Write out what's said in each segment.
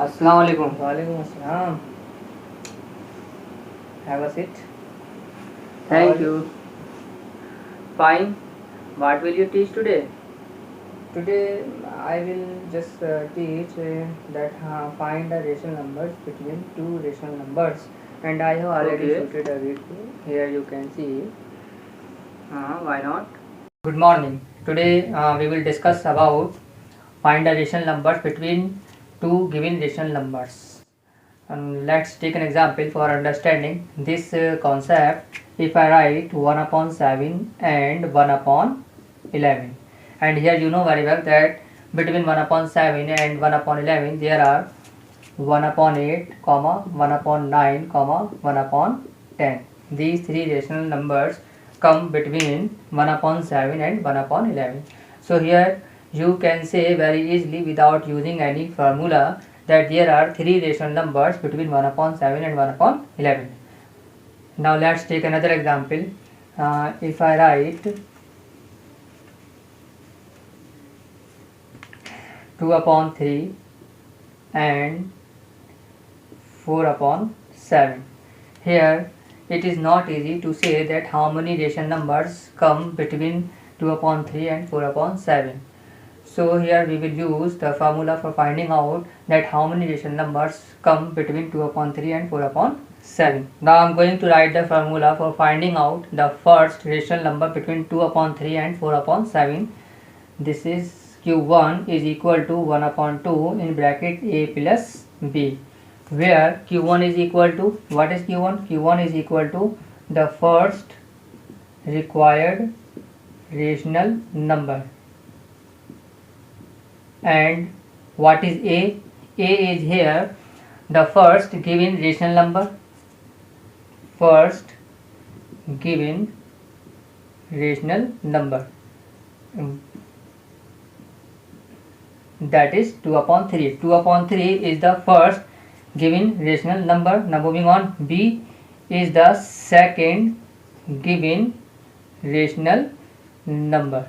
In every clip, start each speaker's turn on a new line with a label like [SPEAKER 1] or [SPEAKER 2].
[SPEAKER 1] अस्सलाम वालेकुम।
[SPEAKER 2] Walaikum Assalam. Have a seat.
[SPEAKER 1] Thank you. Fine. What will you teach today?
[SPEAKER 2] Today I will just teach that find the rational numbers between two rational numbers, and I have already
[SPEAKER 1] Okay.
[SPEAKER 2] shooted a video. Here you can see.
[SPEAKER 1] Why not?
[SPEAKER 2] Good morning. Today we will discuss about find the rational numbers between two given rational numbers. And let's take an example for understanding this concept. If I write 1 upon 7 and 1 upon 11, and here you know very well that between 1 upon 7 and 1 upon 11 there are 1 upon 8 comma 1 upon 9 comma 1 upon 10. These three rational numbers come between 1 upon 7 and 1 upon 11. So here you can say very easily without using any formula that there are three rational numbers between 1 upon 7 and 1 upon 11. Now let's take another example. If I write 2 upon 3 and 4 upon 7. Here it is not easy to say that how many rational numbers come between 2 upon 3 and 4 upon 7. So here we will use the formula for finding out that how many rational numbers come between 2 upon 3 and 4 upon 7. Now I am going to write the formula for finding out the first rational number between 2 upon 3 and 4 upon 7. This is q1 is equal to 1 upon 2 in bracket a plus b, where q1 is equal to, what is q1? q1 is equal to the first required rational number. And what is a? A is here the first given rational number. First given rational number, that is 2 upon 3. 2 upon 3 is the first given rational number. Now moving on, b is the second given rational number.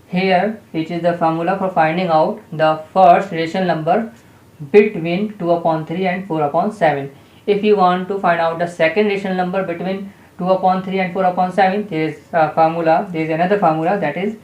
[SPEAKER 2] Here it is the formula for finding out the first rational number between 2 upon 3 and 4 upon 7. If you want to find out the second rational number between 2 upon 3 and 4 upon 7, there is a formula, there is another formula, that is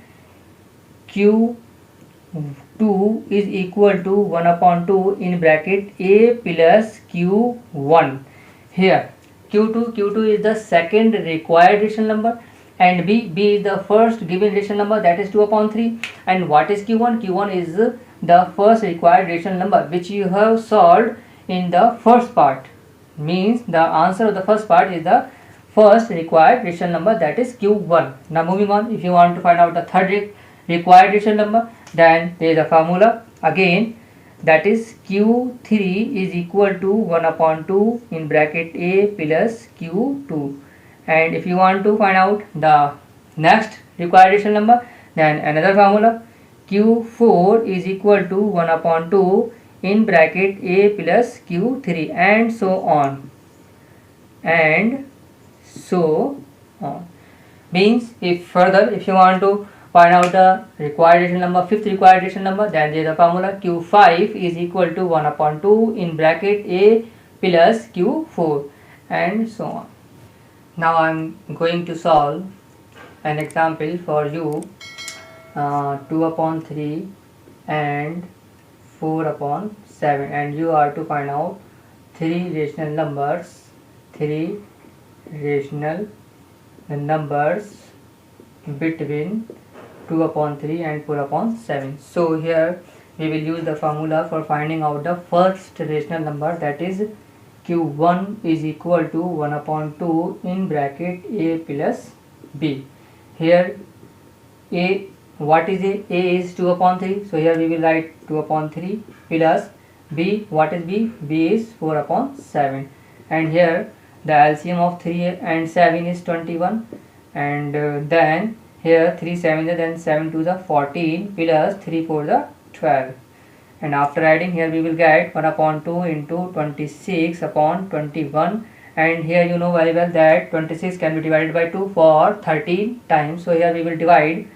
[SPEAKER 2] q2 is equal to 1 upon 2 in bracket a plus q1. Here q2 is the second required rational number, and b is the first given rational number, that is 2 upon 3. And what is q1? q1 is the first required rational number which you have solved in the first part. Means the answer of the first part is the first required rational number, that is q1. Now moving on, if you want to find out the third required rational number, then there is a formula again, that is q3 is equal to 1 upon 2 in bracket a plus q2. And if you want to find out the next required rational number, then another formula, q4 is equal to 1 upon 2 in bracket a plus q3, and so on and so on. Means if you want to find out the required rational number, fifth required rational number, then there is a formula q5 is equal to 1 upon 2 in bracket a plus q4, and so on. Now I am going to solve an example for you. 2 upon 3 and 4 upon 7, and you are to find out three rational numbers between 2 upon 3 and 4 upon 7. So here we will use the formula for finding out the first rational number, that is q1 is equal to 1 upon 2 in bracket a plus b. Here a, what is a? A is 2 upon 3, so here we will write 2 upon 3 plus b, what is b? B is 4 upon 7. And here the LCM of 3 and 7 is 21, and then here 3 7 then 7 to the 14 plus 3 4 the 12. And after adding, here we will get 1 upon 2 into 26 upon 21, and here you know very well that 26 can be divided by 2 for 13 times. So here we will divide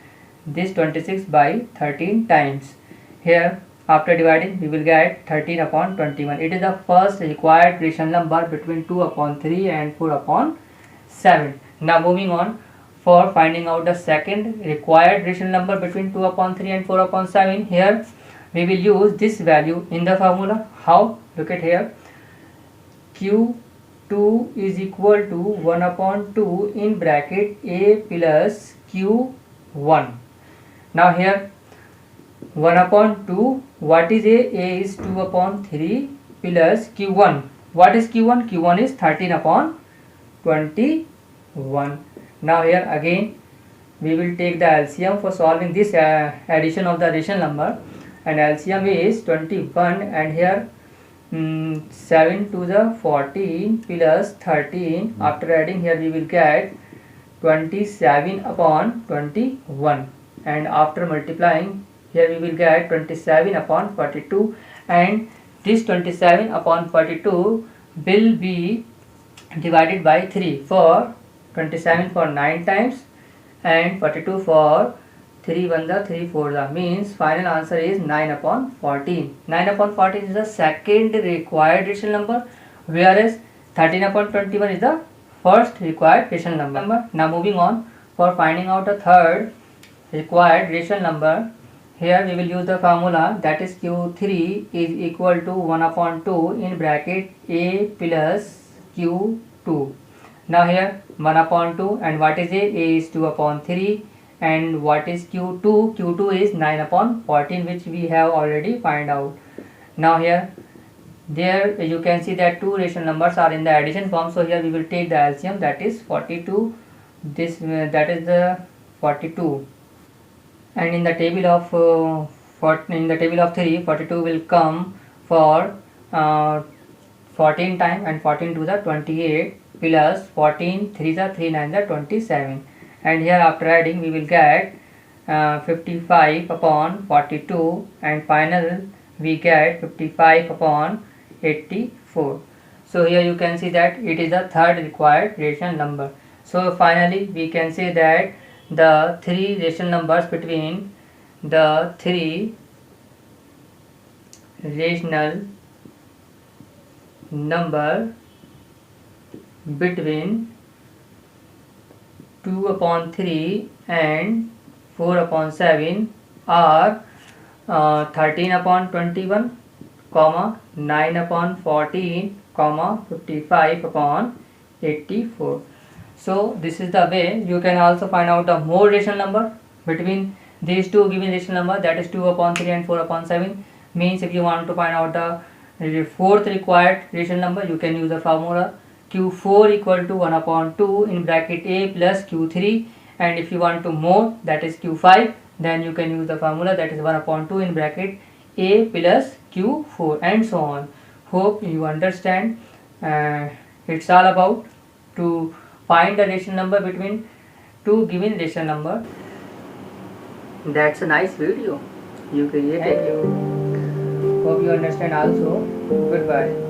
[SPEAKER 2] this 26 by 13 times. Here After dividing, we will get 13 upon 21. It is the first required rational number between 2 upon 3 and 4 upon 7. Now moving on, for finding out the second required rational number between 2 upon 3 and 4 upon 7, here we will use this value in the formula. How? Look at here. Q2 is equal to 1 upon 2 in bracket A plus Q1. Now here 1 upon 2, what is A? A is 2 upon 3 plus Q1. What is Q1? Q1 is 13 upon 21. Now here again we will take the LCM for solving this addition of the rational number, and LCM is 21, and here 7 to the 14 plus 13. After adding here we will get 27 upon 21, and after multiplying here we will get 27 upon 42, and this 27 upon 42 will be divided by 3. For 27 for 9 times and 42 for 3 1 the 3 4 the, means final answer is 9 upon 14. 9 upon 14 is the second required rational number, whereas 13 upon 21 is the first required rational number. Now moving on, for finding out the third required rational number, here we will use the formula, that is Q3 is equal to 1 upon 2 in bracket A plus Q2. Now here 1 upon 2, and what is A? A is 2 upon 3, and what is Q2? Q2 is 9 upon 14, which we have already find out. Now here there you can see that two rational numbers are in the addition form, so here we will take the LCM, that is 42. This that is the 42, and in the table of 3, 42 will come for 14 time, and 14 to the 28 plus 14 3 the 3 9 the 27, and here after adding we will get 55 upon 42, and final we get 55 upon 84. So here you can see that it is the third required rational number. So finally we can say that the three rational numbers between the three rational number between 2 upon 3 and 4 upon 7 are 13 upon 21, 9 upon 14, 55 upon 84. So this is the way you can also find out the more rational number between these two given rational number, that is 2 upon 3 and 4 upon 7. Means if you want to find out the fourth required rational number, you can use the formula Q4 equal to 1 upon 2 in bracket A plus Q3, and if you want to more, that is Q5, then you can use the formula, that is 1 upon 2 in bracket A plus Q4, and so on. Hope you understand. It's all about to find the rational number between two given rational number.
[SPEAKER 1] That's a nice video you created.
[SPEAKER 2] Thank you. Hope you understand also. Goodbye.